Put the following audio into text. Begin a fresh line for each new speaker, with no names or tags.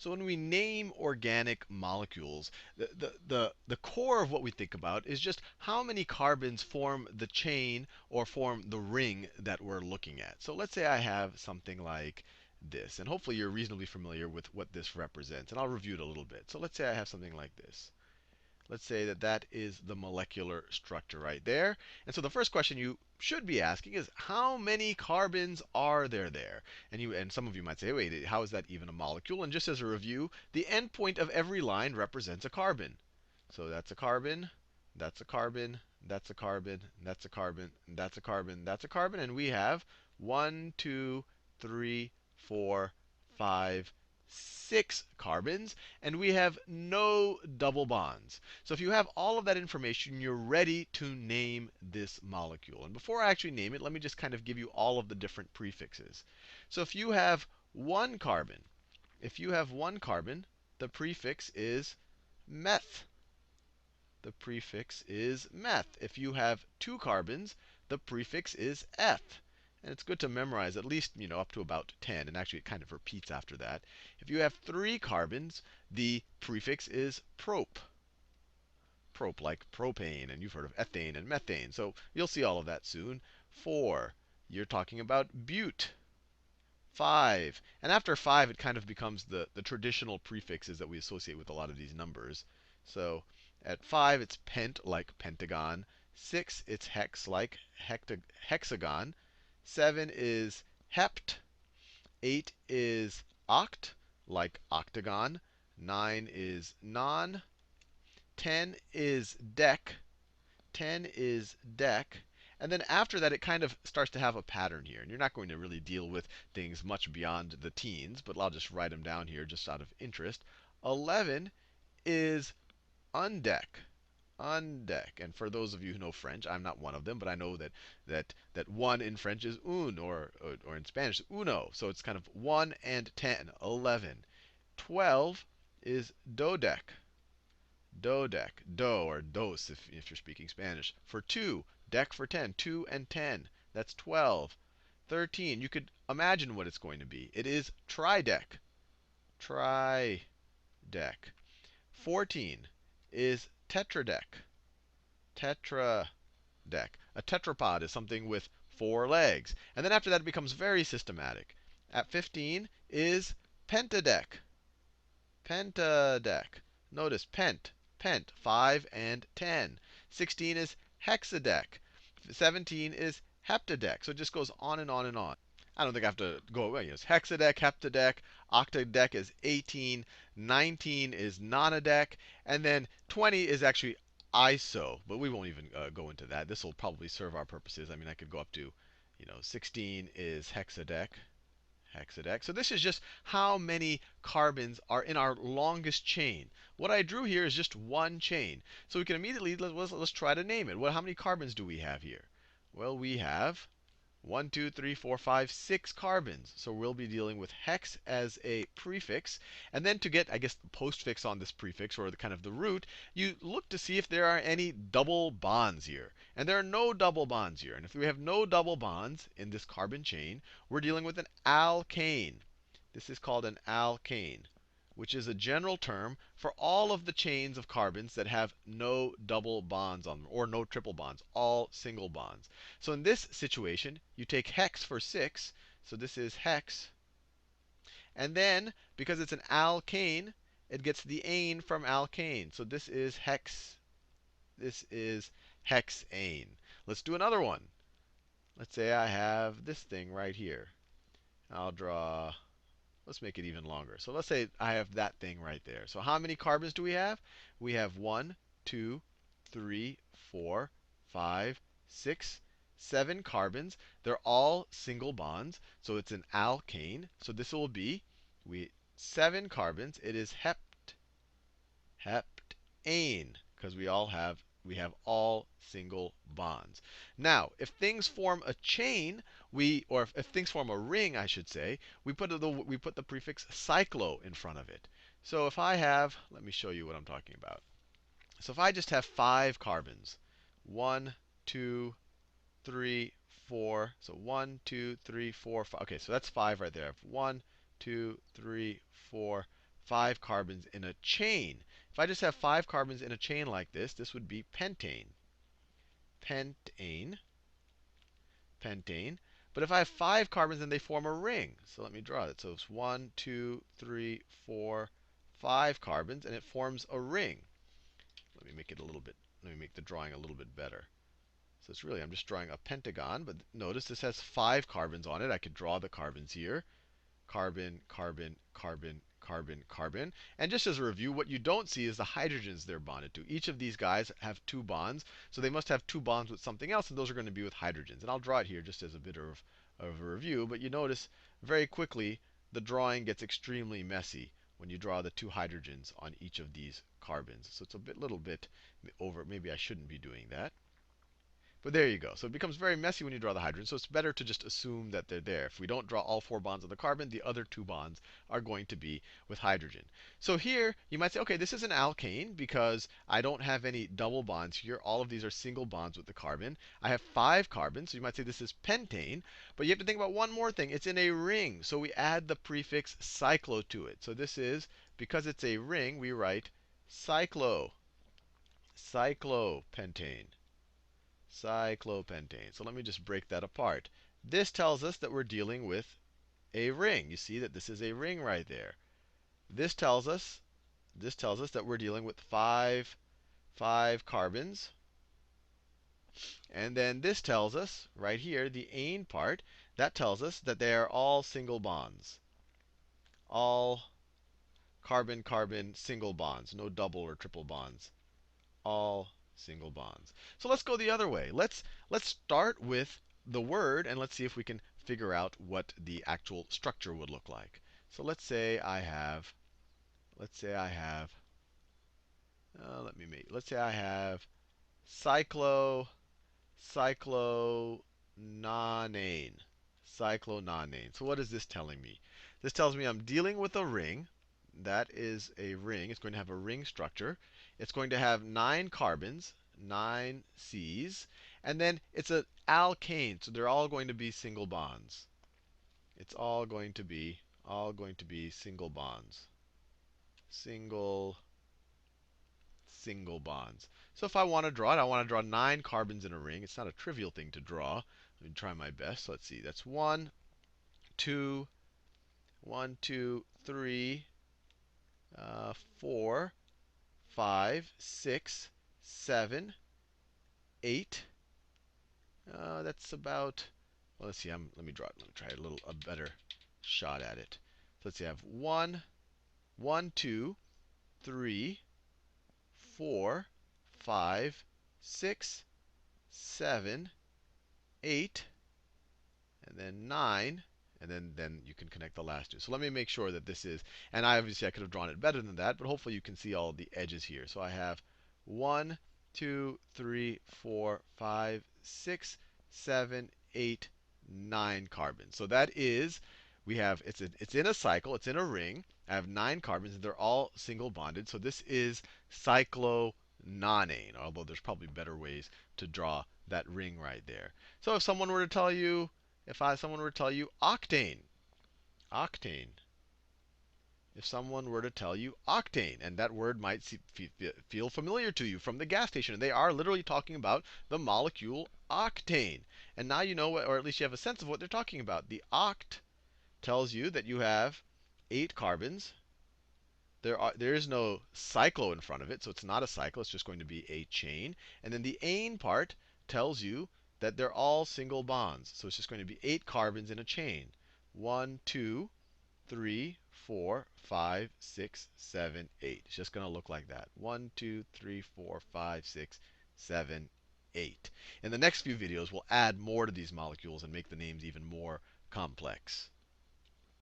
So when we name organic molecules, the core of what we think about is just how many carbons form the chain or form the ring that we're looking at. So let's say I have something like this. And hopefully you're reasonably familiar with what this represents. And I'll review it a little bit. So let's say I have something like this. Let's say that that is the molecular structure right there. And so the first question you should be asking is, how many carbons are there? And some of you might say, wait, how is that even a molecule? And just as a review, the endpoint of every line represents a carbon. So that's a carbon, that's a carbon, that's a carbon, that's a carbon, that's a carbon, that's a carbon. And we have 1, 2, 3, 4, 5, 6 carbons, and we have no double bonds. So if you have all of that information, you're ready to name this molecule. And before I actually name it, let me just kind of give you all of the different prefixes. So if you have one carbon, the prefix is meth. The prefix is meth. If you have two carbons, the prefix is eth. And it's good to memorize at least, up to about 10. And actually, it kind of repeats after that. If you have three carbons, the prefix is prop. Prop, like propane. And you've heard of ethane and methane. So you'll see all of that soon. 4, you're talking about bute. 5. And after 5, it kind of becomes the traditional prefixes that we associate with a lot of these numbers. So at 5, it's pent, like pentagon. 6, it's hex, like hexagon. 7 is hept. 8 is oct, like octagon. 9 is non. 10 is dec. 10 is dec. And then after that, it kind of starts to have a pattern here. And you're not going to really deal with things much beyond the teens, but I'll just write them down here just out of interest. 11 is undec. Undec. And for those of you who know French, I'm not one of them, but I know that one in French is un, or in Spanish, uno. So it's kind of 1 and 10, 11. 12 is dodec. Dodec, do or dos if you're speaking Spanish. For 2, dec for 10, 2 and 10. That's 12. 13, you could imagine what it's going to be. It is tridec. Tridec. 14 is tetradec. Tetradec. A tetrapod is something with 4 legs. And then after that, it becomes very systematic. At 15 is pentadec. Pentadec. Notice pent, 5 and 10. 16 is hexadec. 17 is heptadec. So it just goes on and on and on. I don't think I have to go away. It's hexadec, heptadec, octadec is 18, 19 is nonadec, and then 20 is actually iso. But we won't even go into that. This will probably serve our purposes. I mean, I could go up to, 16 is hexadec. So this is just how many carbons are in our longest chain. What I drew here is just one chain. So we can immediately, let's try to name it. Well, how many carbons do we have here? Well, we have 1, 2, 3, 4, 5, 6 carbons. So we'll be dealing with hex as a prefix. And then to get, I guess, the postfix on this prefix, or the kind of the root, you look to see if there are any double bonds here. And there are no double bonds here. And if we have no double bonds in this carbon chain, we're dealing with an alkane. This is called an alkane, which is a general term for all of the chains of carbons that have no double bonds on them, or no triple bonds, all single bonds. So in this situation, you take hex for 6. So this is hex. And then, because it's an alkane, it gets the ane from alkane. So this is hex. This is hexane. Let's do another one. Let's say I have this thing right here. I'll draw. Let's make it even longer. So let's say I have that thing right there. So how many carbons do we have? We have 1, 2, 3, 4, 5, 6, 7 carbons. They're all single bonds. So it's an alkane. So this will be 7 carbons. It is heptane, because we have all single bonds. Now, if things form a chain, or if things form a ring, I should say, we put the prefix cyclo in front of it. So if I have, let me show you what I'm talking about. So if I just have 5 carbons, 1, 2, 3, 4. So 1, 2, 3, 4, 5. Okay, so that's 5 right there. I have 1, 2, 3, 4, 5 carbons in a chain. If I just have 5 carbons in a chain like this would be pentane. Pentane. Pentane. But if I have 5 carbons, then they form a ring. So let me draw it. So it's 1, 2, 3, 4, 5 carbons, and it forms a ring. Let me make it a little bit, let me make the drawing a little bit better. So it's really, I'm just drawing a pentagon, but notice this has 5 carbons on it. I could draw the carbons here. Carbon, carbon, carbon, carbon, carbon. And just as a review, what you don't see is the hydrogens they're bonded to. Each of these guys have 2 bonds, so they must have 2 bonds with something else, and those are going to be with hydrogens. And I'll draw it here just as a bit of a review, but you notice very quickly the drawing gets extremely messy when you draw the 2 hydrogens on each of these carbons. So it's a little bit over. Maybe I shouldn't be doing that. But there you go. So it becomes very messy when you draw the hydrogen. So it's better to just assume that they're there. If we don't draw all 4 bonds of the carbon, the other 2 bonds are going to be with hydrogen. So here you might say, okay, this is an alkane because I don't have any double bonds here. All of these are single bonds with the carbon. I have 5 carbons, so you might say this is pentane. But you have to think about one more thing. It's in a ring, so we add the prefix cyclo to it. So this is, because it's a ring, we write cyclo, cyclopentane. Cyclopentane. So let me just break that apart. This tells us that we're dealing with a ring. You see that this is a ring right there. This tells us that we're dealing with five carbons. And then this tells us right here, the ane part, that tells us that they are all single bonds. All carbon carbon single bonds, no double or triple bonds. All single bonds. So let's go the other way. Let's start with the word, and let's see if we can figure out what the actual structure would look like. So let's say I have, let's say I have cyclononane. Cyclononane. So what is this telling me? This tells me I'm dealing with a ring. That is a ring. It's going to have a ring structure. It's going to have 9 carbons, 9 Cs, and then it's an alkane, so they're all going to be single bonds. It's all going to be single bonds. Single bonds. So if I want to draw it, I want to draw 9 carbons in a ring. It's not a trivial thing to draw. Let me try my best. Let's see. That's 1, 2, 3, 4, 5, 6, 7, 8. That's about, well, let's see. Let me draw it. Let me try a better shot at it. So let's see. I have 1, 2, 3, 4, 5, 6, 7, 8, and then 9, and then you can connect the last 2. So let me make sure that this is, and I could have drawn it better than that, but hopefully you can see all the edges here. So I have 1, 2, 3, 4, 5, 6, 7, 8, 9 carbons. So that is, we have, it's in a cycle, it's in a ring. I have 9 carbons, and they're all single bonded. So this is cyclononane, although there's probably better ways to draw that ring right there. So if someone were to tell you, octane, octane. If someone were to tell you octane, and that word might feel familiar to you from the gas station, and they are literally talking about the molecule octane. And now you know, or at least you have a sense of what they're talking about. The oct tells you that you have 8 carbons. There is no cyclo in front of it, so it's not a cycle. It's just going to be a chain. And then the ane part tells you that they're all single bonds. So it's just going to be 8 carbons in a chain. 1, 2, 3, 4, 5, 6, 7, 8. It's just going to look like that. 1, 2, 3, 4, 5, 6, 7, 8. In the next few videos, we'll add more to these molecules and make the names even more complex.